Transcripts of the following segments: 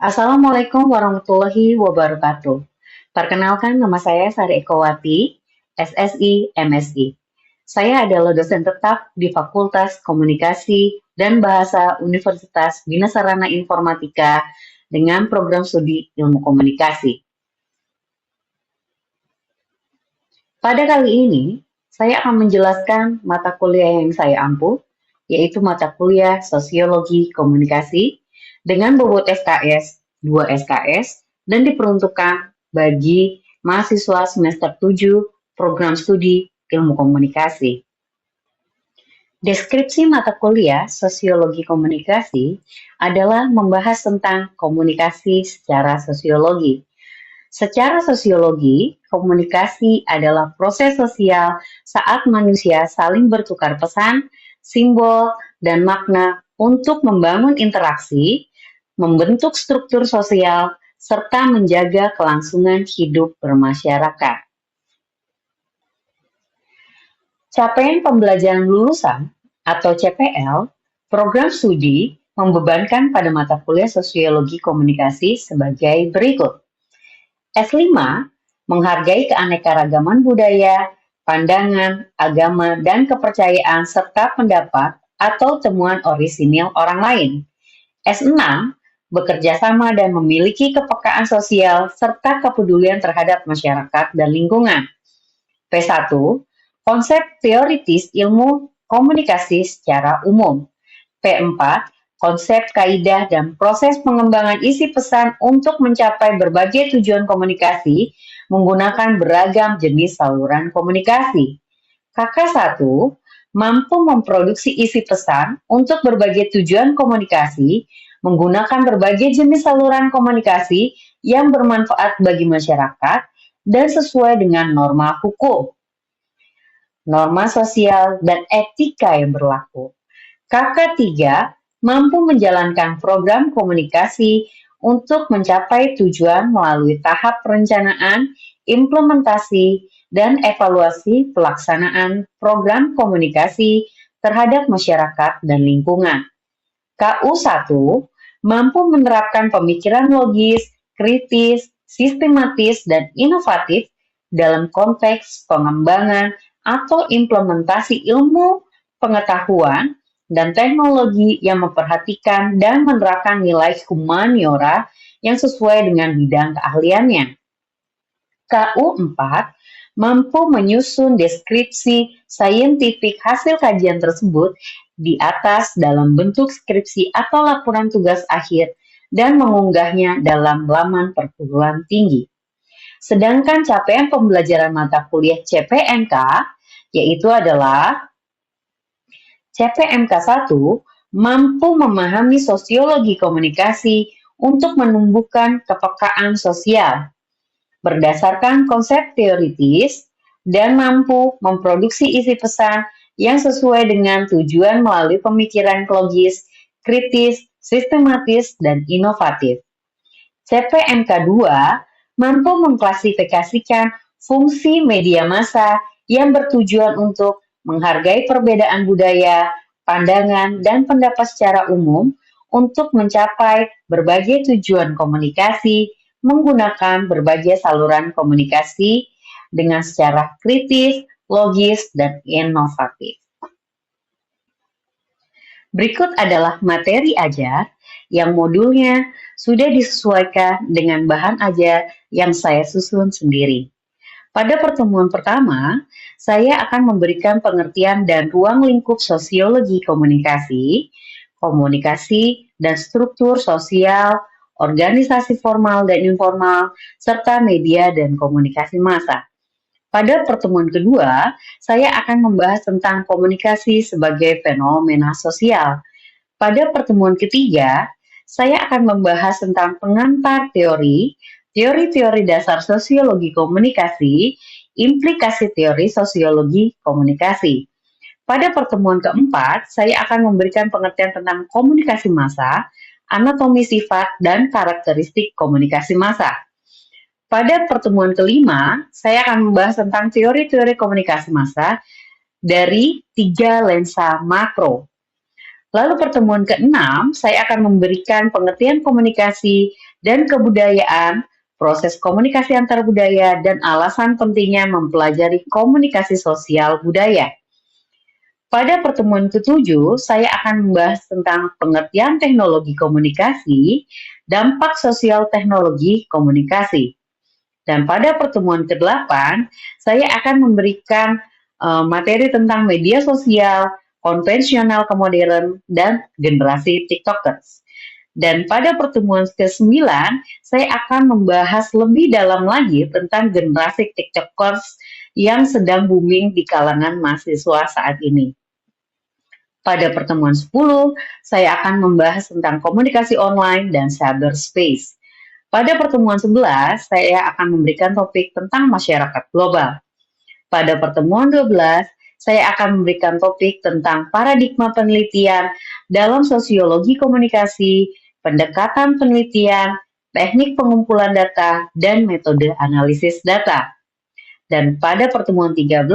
Assalamualaikum warahmatullahi wabarakatuh. Perkenalkan, nama saya Sari Ekowati, SSI, MSI. Saya adalah dosen tetap di Fakultas Komunikasi dan Bahasa Universitas Bina Sarana Informatika dengan program studi Ilmu Komunikasi. Pada kali ini, saya akan menjelaskan mata kuliah yang saya ampu, yaitu mata kuliah Sosiologi Komunikasi dengan bobot SKS 2 SKS dan diperuntukkan bagi mahasiswa semester 7 program studi Ilmu Komunikasi. Deskripsi mata kuliah Sosiologi Komunikasi adalah membahas tentang komunikasi secara sosiologi. Secara sosiologi, komunikasi adalah proses sosial saat manusia saling bertukar pesan, simbol, dan makna untuk membangun interaksi, membentuk struktur sosial, serta menjaga kelangsungan hidup bermasyarakat. Capaian pembelajaran lulusan atau CPL, program studi membebankan pada mata kuliah Sosiologi Komunikasi sebagai berikut. S5, menghargai keanekaragaman budaya, pandangan, agama, dan kepercayaan serta pendapat atau temuan orisinil orang lain. S6, bekerja sama dan memiliki kepekaan sosial serta kepedulian terhadap masyarakat dan lingkungan. P1, konsep teoritis ilmu komunikasi secara umum. P4, konsep, kaidah, dan proses pengembangan isi pesan untuk mencapai berbagai tujuan komunikasi menggunakan beragam jenis saluran komunikasi. KK1, mampu memproduksi isi pesan untuk berbagai tujuan komunikasi menggunakan berbagai jenis saluran komunikasi yang bermanfaat bagi masyarakat dan sesuai dengan norma hukum, norma sosial, dan etika yang berlaku. KK3, mampu menjalankan program komunikasi untuk mencapai tujuan melalui tahap perencanaan, implementasi, dan evaluasi pelaksanaan program komunikasi terhadap masyarakat dan lingkungan. KU1, mampu menerapkan pemikiran logis, kritis, sistematis, dan inovatif dalam konteks pengembangan atau implementasi ilmu pengetahuan dan teknologi yang memperhatikan dan menerapkan nilai humaniora yang sesuai dengan bidang keahliannya. KU4, mampu menyusun deskripsi saintifik hasil kajian tersebut di atas dalam bentuk skripsi atau laporan tugas akhir dan mengunggahnya dalam laman perguruan tinggi. Sedangkan capaian pembelajaran mata kuliah CPMK yaitu adalah CPMK 1 mampu memahami sosiologi komunikasi untuk menumbuhkan kepekaan sosial berdasarkan konsep teoritis dan mampu memproduksi isi pesan yang sesuai dengan tujuan melalui pemikiran logis, kritis, sistematis, dan inovatif. CPMK 2 mampu mengklasifikasikan fungsi media massa yang bertujuan untuk menghargai perbedaan budaya, pandangan, dan pendapat secara umum untuk mencapai berbagai tujuan komunikasi menggunakan berbagai saluran komunikasi dengan secara kritis, logis, dan inovatif. Berikut adalah materi ajar yang modulnya sudah disesuaikan dengan bahan ajar yang saya susun sendiri. Pada pertemuan pertama, saya akan memberikan pengertian dan ruang lingkup sosiologi komunikasi, komunikasi dan struktur sosial, organisasi formal dan informal, serta media dan komunikasi massa. Pada pertemuan kedua, saya akan membahas tentang komunikasi sebagai fenomena sosial. Pada pertemuan ketiga, saya akan membahas tentang pengantar teori, teori-teori dasar sosiologi komunikasi, implikasi teori sosiologi komunikasi. Pada pertemuan keempat, saya akan memberikan pengertian tentang komunikasi massa, anatomi sifat, dan karakteristik komunikasi massa. Pada pertemuan kelima, saya akan membahas tentang teori-teori komunikasi massa dari 3 lensa makro. Lalu pertemuan keenam, saya akan memberikan pengertian komunikasi dan kebudayaan, proses komunikasi antar budaya, dan alasan pentingnya mempelajari komunikasi sosial budaya. Pada pertemuan ke-7, saya akan membahas tentang pengertian teknologi komunikasi, dampak sosial teknologi komunikasi. Dan pada pertemuan ke-8, saya akan memberikan materi tentang media sosial, konvensional ke modern, dan generasi TikTokers. Dan pada pertemuan ke-9, saya akan membahas lebih dalam lagi tentang generasi TikTokers yang sedang booming di kalangan mahasiswa saat ini. Pada pertemuan 10, saya akan membahas tentang komunikasi online dan cyberspace. Pada pertemuan 11, saya akan memberikan topik tentang masyarakat global. Pada pertemuan 12, saya akan memberikan topik tentang paradigma penelitian dalam sosiologi komunikasi, pendekatan penelitian, teknik pengumpulan data, dan metode analisis data. Dan pada pertemuan 13,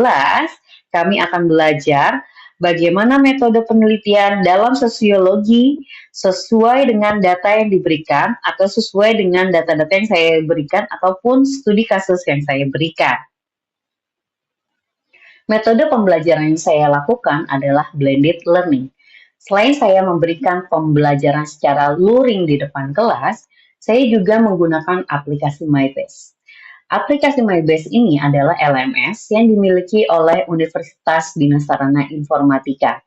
kami akan belajar bagaimana metode penelitian dalam sosiologi sesuai dengan data yang diberikan atau sesuai dengan data-data yang saya berikan ataupun studi kasus yang saya berikan. Metode pembelajaran yang saya lakukan adalah blended learning. Selain saya memberikan pembelajaran secara luring di depan kelas, saya juga menggunakan aplikasi MyBase. Aplikasi MyBase ini adalah LMS yang dimiliki oleh Universitas Bina Sarana Informatika.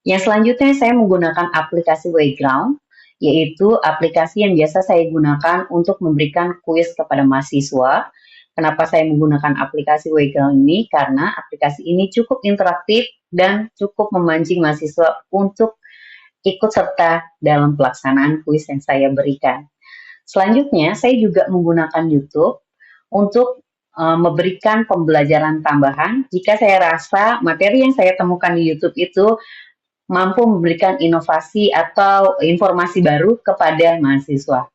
Yang selanjutnya saya menggunakan aplikasi Wayground, yaitu aplikasi yang biasa saya gunakan untuk memberikan kuis kepada mahasiswa. Kenapa saya menggunakan aplikasi Wayground ini? Karena aplikasi ini cukup interaktif dan cukup memancing mahasiswa untuk ikut serta dalam pelaksanaan kuis yang saya berikan. Selanjutnya, saya juga menggunakan YouTube untuk memberikan pembelajaran tambahan jika saya rasa materi yang saya temukan di YouTube itu mampu memberikan inovasi atau informasi baru kepada mahasiswa.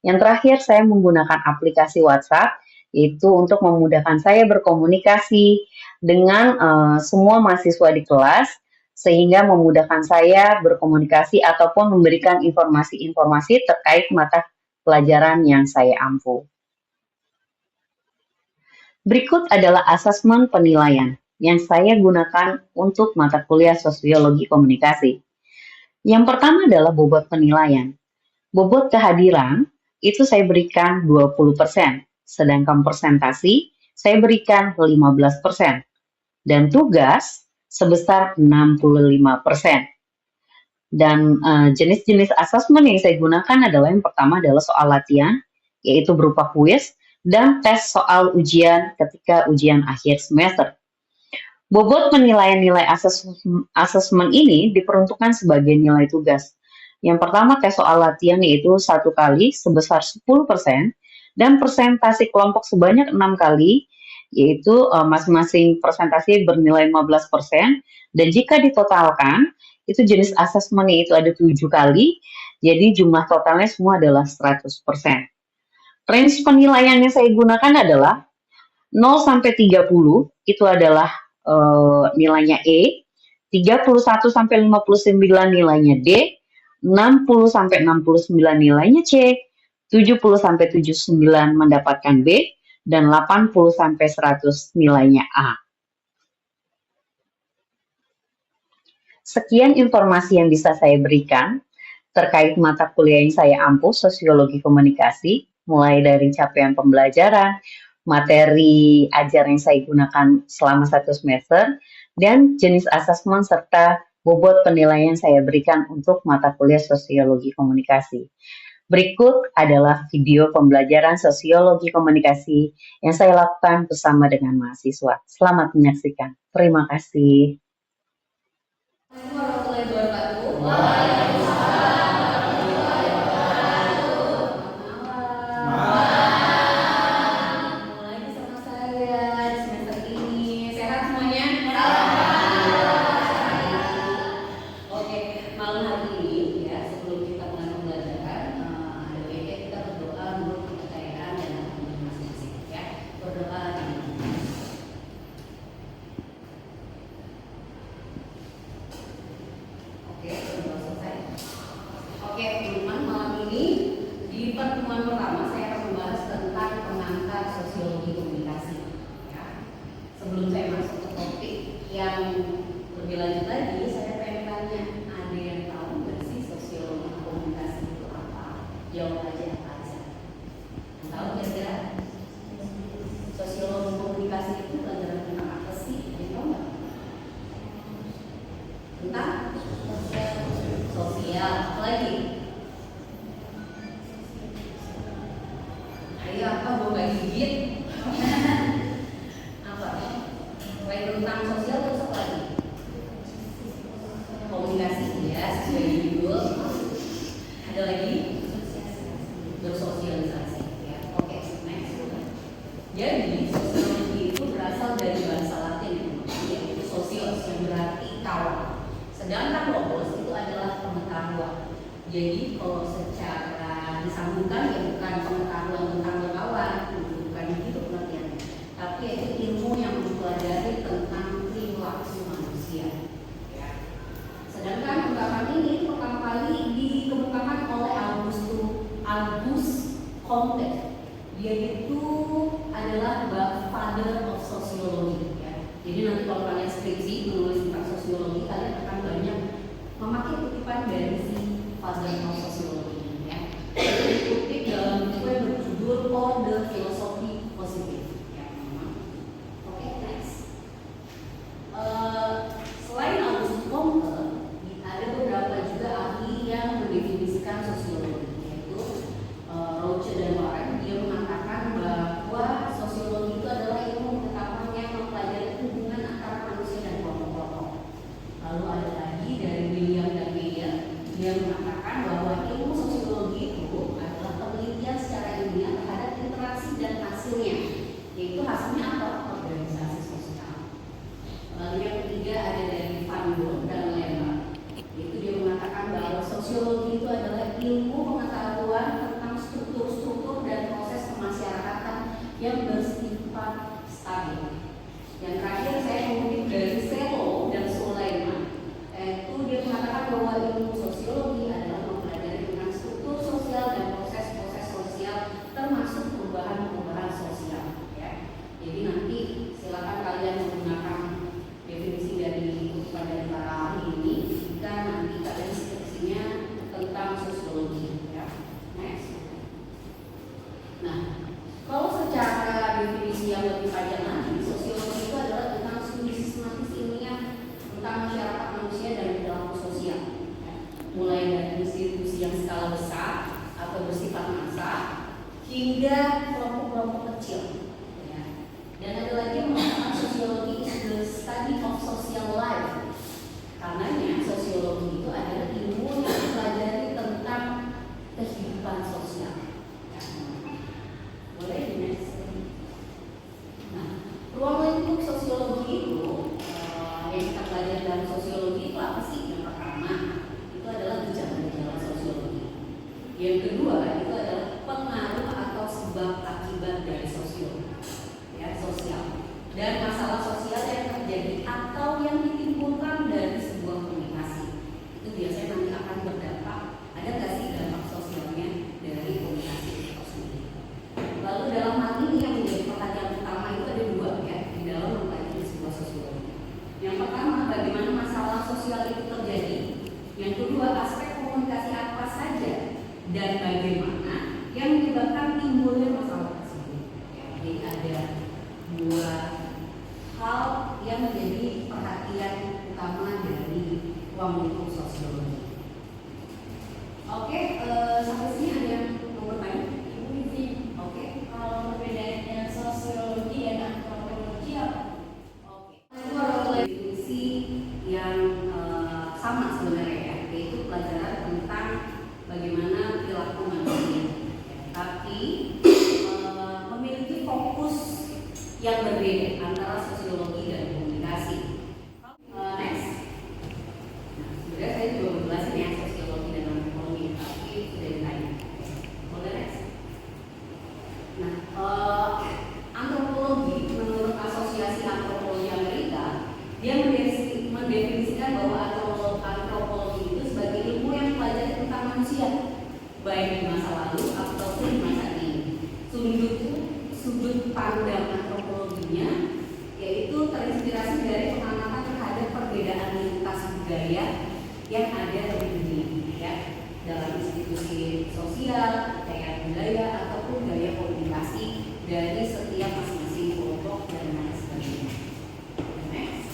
Yang terakhir, saya menggunakan aplikasi WhatsApp, yaitu untuk memudahkan saya berkomunikasi dengan semua mahasiswa di kelas, sehingga memudahkan saya berkomunikasi ataupun memberikan informasi-informasi terkait mata pelajaran yang saya ampu. Berikut adalah asesmen penilaian yang saya gunakan untuk mata kuliah sosiologi komunikasi. Yang pertama adalah bobot penilaian. Bobot kehadiran itu saya berikan 20%, sedangkan presentasi saya berikan 15%, dan tugas sebesar 65%. Dan jenis-jenis asesmen yang saya gunakan adalah yang pertama adalah soal latihan, yaitu berupa kuis, dan tes soal ujian ketika ujian akhir semester. Bobot penilaian nilai asesmen ini diperuntukkan sebagai nilai tugas. Yang pertama tes soal latihan yaitu 1 kali sebesar 10% dan presentasi kelompok sebanyak 6 kali yaitu masing-masing presentasi bernilai 15%, dan jika ditotalkan itu jenis asesmennya itu ada 7 kali, jadi jumlah totalnya semua adalah 100%. Range penilaian yang saya gunakan adalah 0 sampai 30 itu adalah nilainya E, 31 sampai 59 nilainya D, 60 sampai 69 nilainya C, 70 sampai 79 mendapatkan B, dan 80 sampai 100 nilainya A. Sekian informasi yang bisa saya berikan terkait mata kuliah yang saya ampu, sosiologi komunikasi, mulai dari capaian pembelajaran, materi ajar yang saya gunakan selama 1 semester, dan jenis asesmen serta bobot penilaian saya berikan untuk mata kuliah sosiologi komunikasi. Berikut adalah video pembelajaran sosiologi komunikasi yang saya lakukan bersama dengan mahasiswa. Selamat menyaksikan. Terima kasih. yang lebih lanjut lagi, saya pengen tanya, ada yang tahu nggak sih sosiologi komunikasi itu apa? Jawab aja apa aja. Tahu kira-kira? Sosiologi komunikasi itu pelajaran tentang apa sih? Ada yang tahu nggak? Tentang sosial. Apa lagi? Ayo apa? Gue gak gigit. Apa? Selain tentang sosial terus apa lagi? Komunikasi ya, sesuai judul. Ada lagi? Bersosialisasi ya. Oke, next. Jadi sosiologi itu berasal dari bahasa Latin yaitu sosios yang berarti kawan. Sedangkan logos itu adalah pengetahuan. Jadi kalau secara disambungkan ya bukan pengetahuan tentang berkawan, bukan begitu pengertiannya, tapi itu ilmu yang mempelajari tentang perilaku manusia. Ya. Sedangkan ungkapan ini pertama kali dikemukakan oleh Auguste Comte. Dia itu adalah father of sociology. Ya. Jadi nanti kalau kalian skripsi menulis tentang sosiologi, kalian akan banyak memakai kutipan dari si father of sociology. Ya. Dikutip dalam buku yang berjudul The Philosophy Positive. Ya, oke, next. Selain Auguste Comte, ada beberapa juga ahli yang mendefinisikan sosiologi, yaitu Roche dan Loren. Dia mengatakan bahwa sosiologi itu adalah ilmu pengetahuan yang mempelajari hubungan antara manusia dan kelompok-kelompok. Lalu ada lagi dari William dan Meyer, dia mengatakan bahwa ilmu sosiologi itu adalah penelitian secara ilmiah terhadap interaksi dan hasilnya, yaitu hasilnya apa? Organisasi sosial. Lalu yang ketiga ada dari Van Doorn dan Lemmer, yaitu dia mengatakan bahwa sosiologi itu adalah ilmu pengetahuan tentang struktur-struktur dan proses kemasyarakatan yang bersifat stabil. Yang terakhir saya mengutip dari Selo dan Sulaiman, yaitu dia mengatakan bahwa ilmu sosiologi adalah mempelajari tentang struktur sosial dan proses-proses sosial termasuk perubahan-perubahan sosial. Ya. Jadi nanti silakan kalian menggunakan definisi dari kutipan dari para ahli ini jika nanti kalian skripsinya tentang sosiologi. Ya. Next. Nah, kalau secara definisi yang lebih panjang lagi, sosiologi itu adalah tentang studi sistematis ilmiah tentang masyarakat manusia dan perilaku sosial. Ya. Mulai dari institusi yang skala besar atau bersifat massa hingga kelompok-kelompok kecil. Ya. Dan ada lagi yang mengatakan sosiologi is the study of social life. Karenanya sosiologi itu adalah ilmu yang mempelajari tentang kehidupan sosial. Ya. Boleh di next. Nah, ruang lingkup sosiologi itu yang kita pelajari dalam sosiologi itu apa sih? Yang pertama itu adalah gejala-gejala sosiologi. Yang kedua itu adalah pengaruh atau sebab akibat dari sosial, dan masalah sosial yang terjadi atau yang ditimbulkan dari sebuah komunikasi. Itu biasanya nanti akan berdampak. Ada nggak sih dampak sosialnya dari komunikasi itu sendiri? Lalu dalam hal ini yang menjadi pertanyaan utama itu ada dua ya di dalam mempelajari sebuah sosiologi. Yang pertama, bagaimana masalah sosial itu terjadi. Yang kedua, aspek komunikasi apa saja dan bagaimana yang menyebabkan timbulnya masalah tersebut. Ya, jadi ada dua hal yang menjadi perhatian utama dari ruang lingkup sosiologi. Oke, sampai sini ada yang mau bertanya? Ibu izin. Oke, kalau perbedaannya sosiologi dan antropologi apa? Oke, itu adalah definisi yang sama sebenarnya ya, yaitu pelajaran tentang bagaimana perilaku manusia. Tapi memiliki fokus yang berbeda antara sosiologi dan komunikasi. Next. Nah, sebenarnya saya juga menjelasin ya sosiologi dan antropologi, tapi sudah ditanya. Boleh next. Nah, antropologi menurut Asosiasi Antropologi Amerika, dia mendefinisikan bahwa antropologi itu sebagai ilmu yang mempelajari tentang manusia, baik di masa lalu ataupun di masa ini. Sudut pandang antropologinya yaitu terinspirasi dari pengamatan budaya yang ada di dunia, ya, dalam institusi sosial, kayak budaya ataupun gaya komunikasi dari setiap masing-masing kelompok dan lain sebagainya. Next.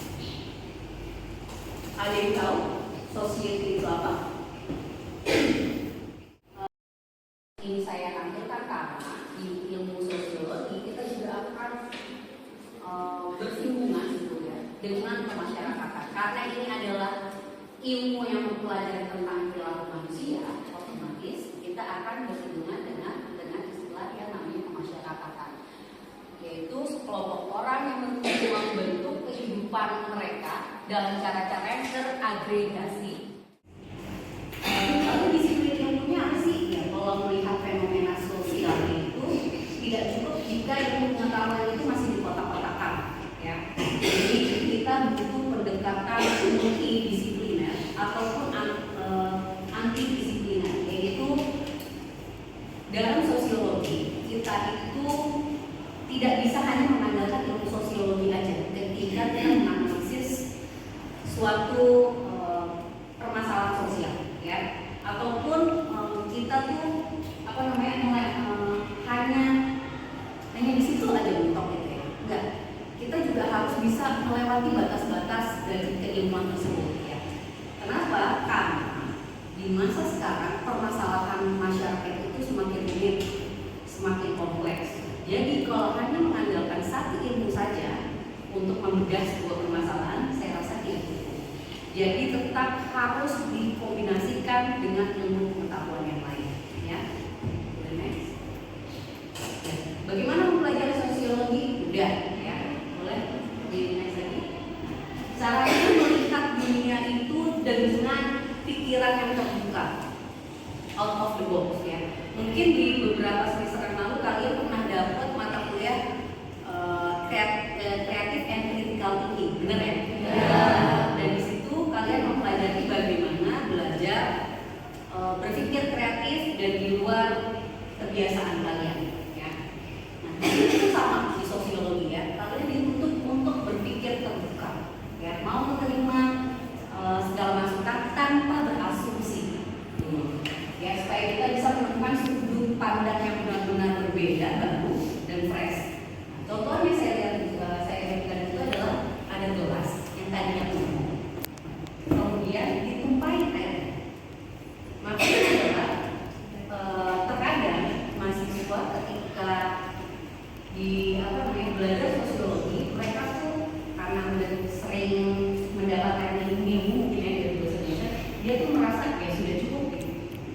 Ada yang tahu society itu apa? Ini saya tampilkan karena di ilmu sosiologi kita juga akan bersinggungan gitu ya dengan kemasyarakatan. Karena ini adalah ilmu yang mempelajari tentang perilaku manusia, otomatis kita akan bersinggungan dengan istilah yang namanya kemasyarakatan, yaitu sekelompok orang yang membentuk kehidupan mereka dalam cara-cara yang teragregasi. Lalu disiplin ilmunya apa sih? Ya, kalau melihat fenomena sosial itu tidak cukup jika ilmu pengetahuan itu masih dikotak-kotakan, ya. Jadi kita butuh pendekatan multidisipliner ataupun antidisipliner, yaitu dalam sosiologi kita itu tidak bisa hanya mengandalkan ilmu sosiologi aja ketika kita menganalisis suatu permasalahan sosial, ya, ataupun kita tuh hanya di situ aja mentok gitu ya. Enggak, kita juga harus bisa melewati batas-batas dari keilmuan tersebut, ya. Kenapa? Karena di masa sekarang permasalahan masyarakat itu semakin rumit, semakin kompleks. Jadi kalau hanya mengandalkan satu ilmu saja untuk membedah sebuah permasalahan, saya rasa tidak cukup. Jadi tetap harus dikombinasikan dengan ilmu pengetahuan yang lain, ya. Next. Bagaimana mempelajari sosiologi? Udah, ya. Boleh di next lagi. Caranya melihat dunia itu dengan pikiran yang terbuka, out of the box, ya. Mungkin di beberapa semester yang lalu kalian pernah dapat mata kuliah creative and critical thinking, benar ya? Dan di situ kalian mempelajari bagaimana belajar berpikir kreatif dan di luar kebiasaan kalian, ya. Nah, itu sama di sosiologi, ya. Kalian dituntut untuk berpikir terbuka, ya, mau menerima segala masukan tanpa berasumsi, ya, supaya kita bisa menemukan sudut pandang yang benar-benar berbeda, baru dan fresh. Contohnya saya berikan itu adalah ada gelas yang tadinya penuh, kemudian ditumpahin air. Makanya adalah terkadang mahasiswa ketika belajar sosiologi, mereka tuh karena udah sering mendapatkan ilmu mungkin ya dari dosen-dosen, dia tuh merasa ya sudah cukup, gitu.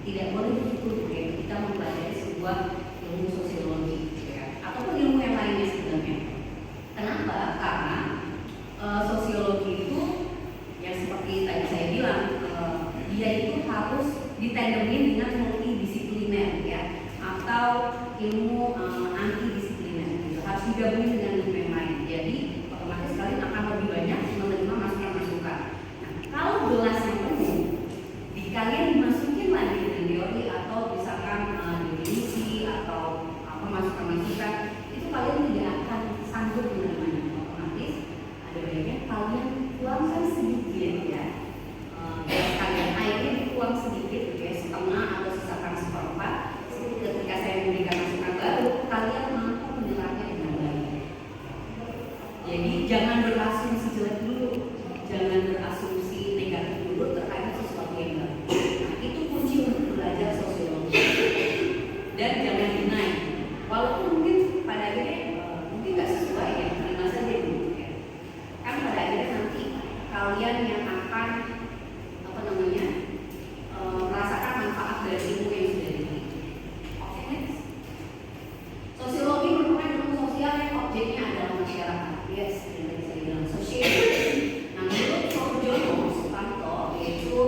Tidak boleh cukup gitu. Kita mempelajari sebuah ilmu sosiologi, gitu ya, ataupun ilmu yang lainnya sebenarnya. Kenapa? Karena sosiologi itu yang seperti tadi saya bilang, dia itu harus ditandemin dengan multidisipliner, ya, atau ilmu antidisipliner, gitu. Harus digabungin dengan ilmu yang lain. Jadi otomatis kalian akan lebih banyak menerima masukan-masukan. Nah, kalau gelas yang penuh, kalian dimasukin lagi dengan teori atau misalkan definisi atau masukan-masukan, itu kalian tidak akan sanggup menerimanya. Otomatis ada baiknya kalian tuangkan sedikit, ya. Kalian airnya dituang sedikit, ya, setengah atau sisakan seperempat. Ketika saya memberikan masukan baru, kalian mampu menyerapnya dengan baik. Jadi jangan berasumsi jelek dulu, jangan berasumsi negatif dulu terhadap sesuatu yang baru. Nah, itu kunci untuk belajar sosiologi. Dan jangan deny, walaupun mungkin pada akhirnya mungkin nggak sesuai, ya, terima saja dulu, ya. Kan pada akhirnya nanti kalian yang akan merasakan manfaat dari ilmu yang sudah diberi. Oke, next. Sosiologi merupakan ilmu sosial yang objeknya adalah masyarakat. Yes, yang tadi saya bilang sosial. Nah, menurut Soejono Sutanto, yaitu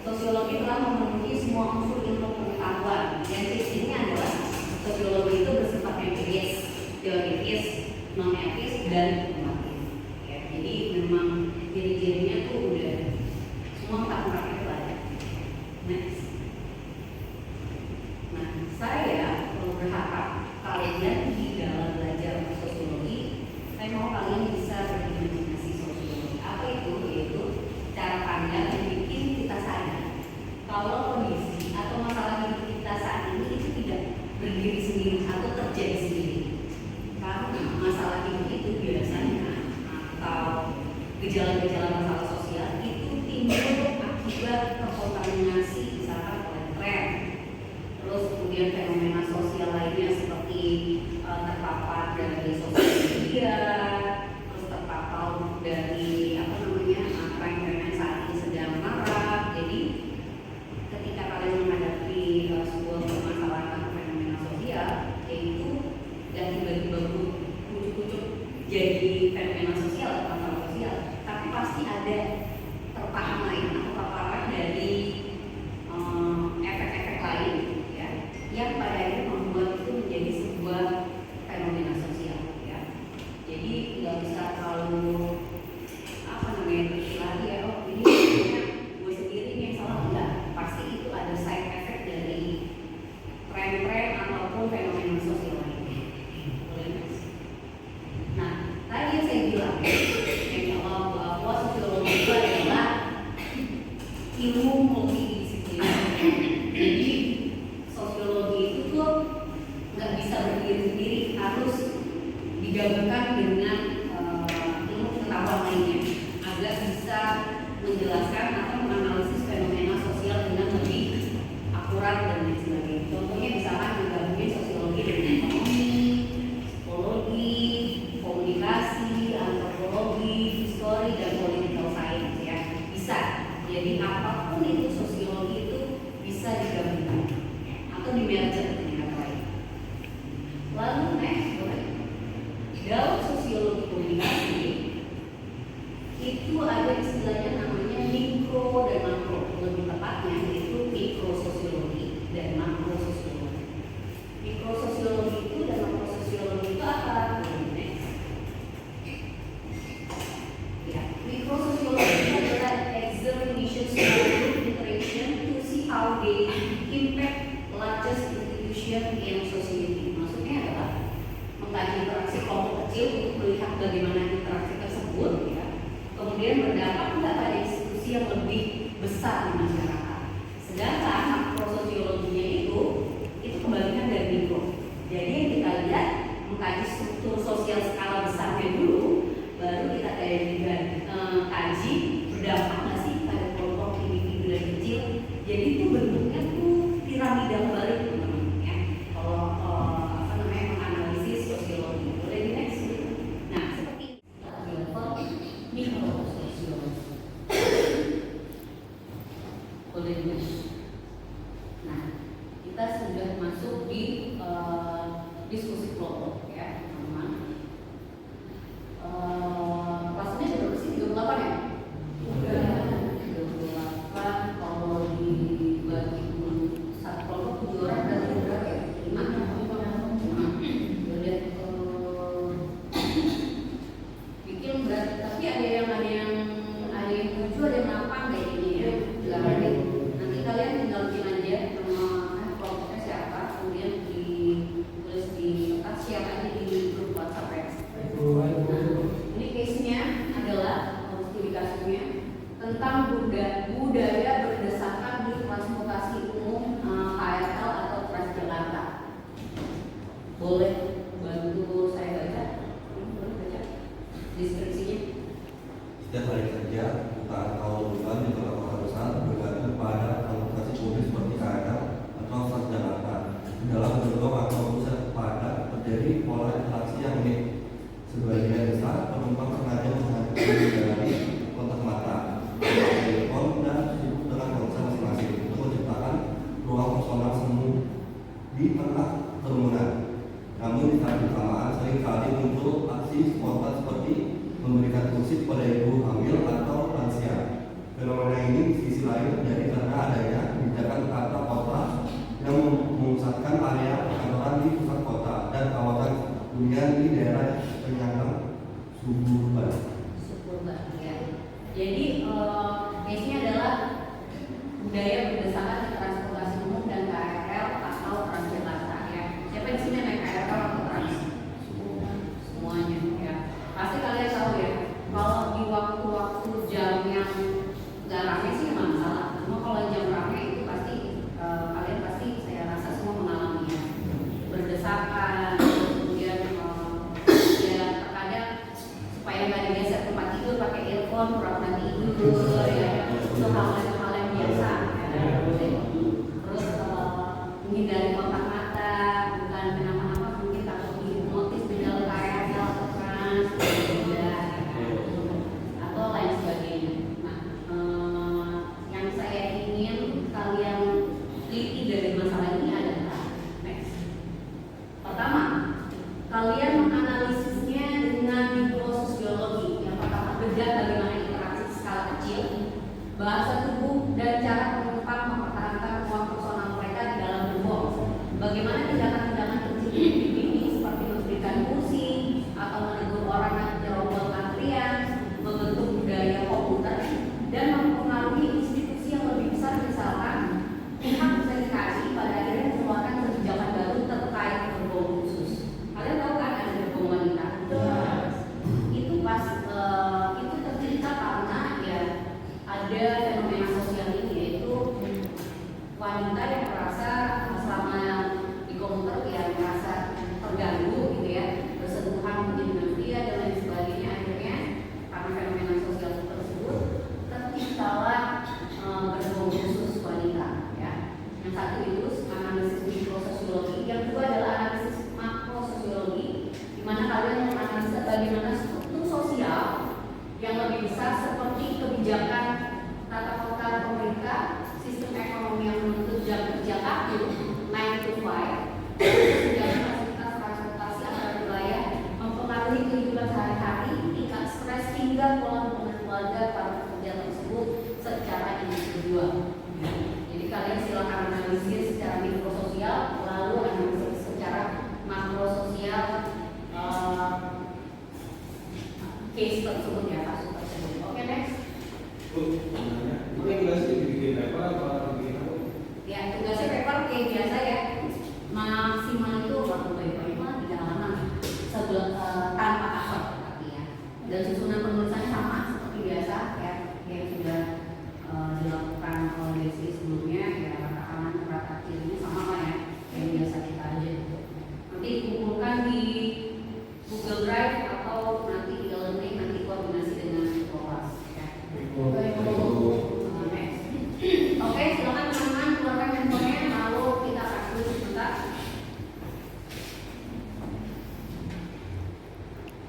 sosiologi telah memenuhi semua unsur ilmu pengetahuan. Dan cirinya adalah sosiologi itu bersifat empiris, teoritis, non-etis, dan normatif. Ya, jadi memang ciri-cirinya tuh udah gejala-gejala masalah sosial itu timbul akibat terkontaminasi misalkan oleh tren, terus kemudian fenomena sosial lainnya seperti terpapar dari sosial media, terus terpapar dari tren-tren saat ini sedang marak. Jadi ketika kalian menghadapi sebuah permasalahan atau fenomena sosial, yaitu dan tiba-tiba ujuk-ujuk jadi fenomena sosial atau masalah sosial, tapi pasti ada terpaham lain atau paparan dari efek-efek lain ya, yang pada akhirnya membuat itu menjadi sebuah fenomena sosial ya. Jadi nggak bisa terlalu lagi ya, oh ini gue sendiri nih yang salah, enggak, pasti itu ada side effect dari tren-tren ataupun fenomena sosial lainnya. Nah, tadi yang saya bilang bahwa sosiologi itu adalah ilmu multidisipliner. Jadi sosiologi itu tuh nggak bisa berdiri sendiri, harus digabungkan dengan ilmu pengetahuan lainnya agar bisa menjelaskan atau menganalisis fenomena sosial dengan lebih akurat dan lain sebagainya. Contohnya misalkan menggabungkan sosiologi dengan ekonomi, psikologi, komunikasi, antropologi, histori, dan political science ya. Bisa. Jadi apapun itu sosiologi itu bisa digabungkan atau di-merger dengan kata lain. Lalu next, dalam sosiologi komunikasi itu ada istilahnya namanya mikro dan makro, lebih tepatnya yaitu mikrososiologi dan makrososiologi. Mikrososiologi itu dan makrososiologi itu apa? Ya, mikrososiologi adalah examinations of interaction to see how they impact largest institution in society. Maksudnya adalah mengkaji interaksi kelompok kecil untuk melihat bagaimana interaksi tersebut ya, kemudian berdampak tidak pada institusi yang lebih besar di masyarakat. Sedangkan makrososiologinya itu kebalikan dari mikro. Jadi yang kita lihat mengkaji struktur sosial skala besarnya dulu, baru kita kaji berdampak nggak sih pada kelompok individu dan kecil. Jadi itu bentuknya tuh piramida kembali teman-teman ya. Kalau menganalisis sosiologi. Boleh di next. Nah seperti level mikrososiologi. Boleh di next. Nah kita sudah masuk di diskusi kelompok ya teman-teman. Kelasnya berapa sih? 38 ya? Udah 38. Kalau dibagi satu kelompok 7 orang dan berapa ya? 5. Bikin berat, tapi ada yang 7, ada yang 8 kayak gini ya. Nanti kalian tinggal bikin aja nama kelompoknya siapa, kemudian ditulis di share aja di grup WhatsApp ya. Ini case-nya adalah studi kasusnya tentang budaya berdasarkan di transportasi umum KRL atau Transjakarta. Boleh bantu saya baca? Boleh baca deskripsinya? Setiap hari kerja, bukaan kawal bukan di kota-kota besar bergantung pada transportasi publik seperti KRL atau Transjakarta. Dalam gerbong atau pusat padat terjadi pola interaksi yang unik. Sebagian besar penumpang sengaja menghindari kontak mata, telepon dan sibuk dengan ponsel masing-masing untuk menciptakan ruang personal semu di tengah kerumunan. Namun di saat bersamaan seringkali muncul aksi spontan seperti memberikan kursi kepada ibu hamil atau lansia. Fenomena ini di sisi lain terjadi karena adanya kebijakan tata kota yang memusatkan area perkantoran di pusat kota dan kawasan hunian di daerah penyangga suburban. Ya. Jadi case-nya adalah budaya berdasarkan transportasi umum dan KRL atau Transjakarta ya. Siapa di sini naik KRL atau Trans? Semuanya ya. Pasti kalian tahu ya. Kalau di waktu-waktu jam yang nggak ramai sih nggak masalah. Cuma kalau jam ramai itu pasti kalian pasti saya rasa semua mengalaminya. Berdesakan, kemudian ya terkadang supaya nggak digeser tempat tidur pakai earphone pura-pura tidur ya, itu hal yang biasa ya. Terus menghindari kontak mata, bukan kenapa-napa mungkin takut dihipnotis di dalam karya atau trans atau lain sebagainya. Nah, yang saya ingin kalian teliti dari masalah ini adalah next. Pertama, kalian menganalisisnya dengan neurososiologi. Yang pertama, beda bagaimana interaksi skala kecil, bahasa tubuh, dan cara penumpang mempertahankan ruang personal mereka di dalam gerbong. Bagaimana tindakan-tindakan kecil ini seperti memberikan kursi atau menegur orang yang menyerobot antrian, membentuk budaya komputer, dan mempengaruhi institusi yang lebih besar, misalkan pihak sertifikasi pada akhirnya mengeluarkan kebijakan baru terkait gerbong khusus. Kalian tahu kan ada gerbong wanita? Itu pas itu tercipta karena ya ada fenomena sosial ini, yaitu wanita yang merasa selama di komputer ya merasa terganggu gitu ya, bersentuhan dengan pria dan lain sebagainya. Akhirnya karena fenomena sosial tersebut terciptalah gerbong khusus wanita ya. Yang satu itu analisis mikrososiologi, yang kedua adalah analisis makrososiologi, di mana kalian menganalisa bagaimana struktur sosial yang lebih besar seperti kebijakan tata kota pemerintah, sistem ekonomi yang menuntut jam kerja kaku 9 to 5, kebijakan fasilitas transportasi antar wilayah mempengaruhi kehidupan sehari-hari, tingkat stres hingga pola hubungan keluarga para pekerja tersebut secara individual. Jadi kalian silakan analisis secara mikrososial, lalu analisis secara makrososial case tersebut ya, kasus tersebut. Oke, next. Itu regulasi dibikin paper atau dibikin apa? Ya, tugasnya paper kayak biasa ya. Maksimal itu waktu paper 3 halaman tanpa cover tapi ya. Dan susunan penulisannya sama seperti biasa ya, yang sudah dilakukan oleh Desi sebelumnya ya, kata kanan kata kirinya sama lah ya, yang biasa kita aja gitu. Nanti dikumpulkan di Google Drive atau nanti di e-learning, nanti koordinasi dengan kelas ya. Next. Oke, silakan teman-teman keluarkan handphonenya, lalu kita akan dulu sebentar.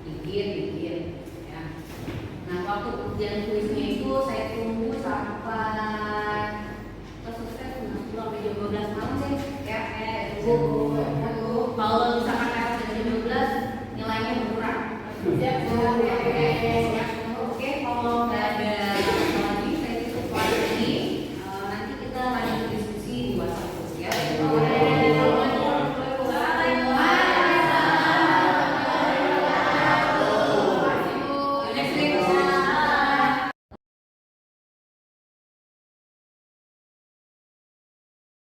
Dikit ya. Nah, waktu ujian kuisnya itu saya tunggu sampai selesai jam 12 malam sih ya, tunggu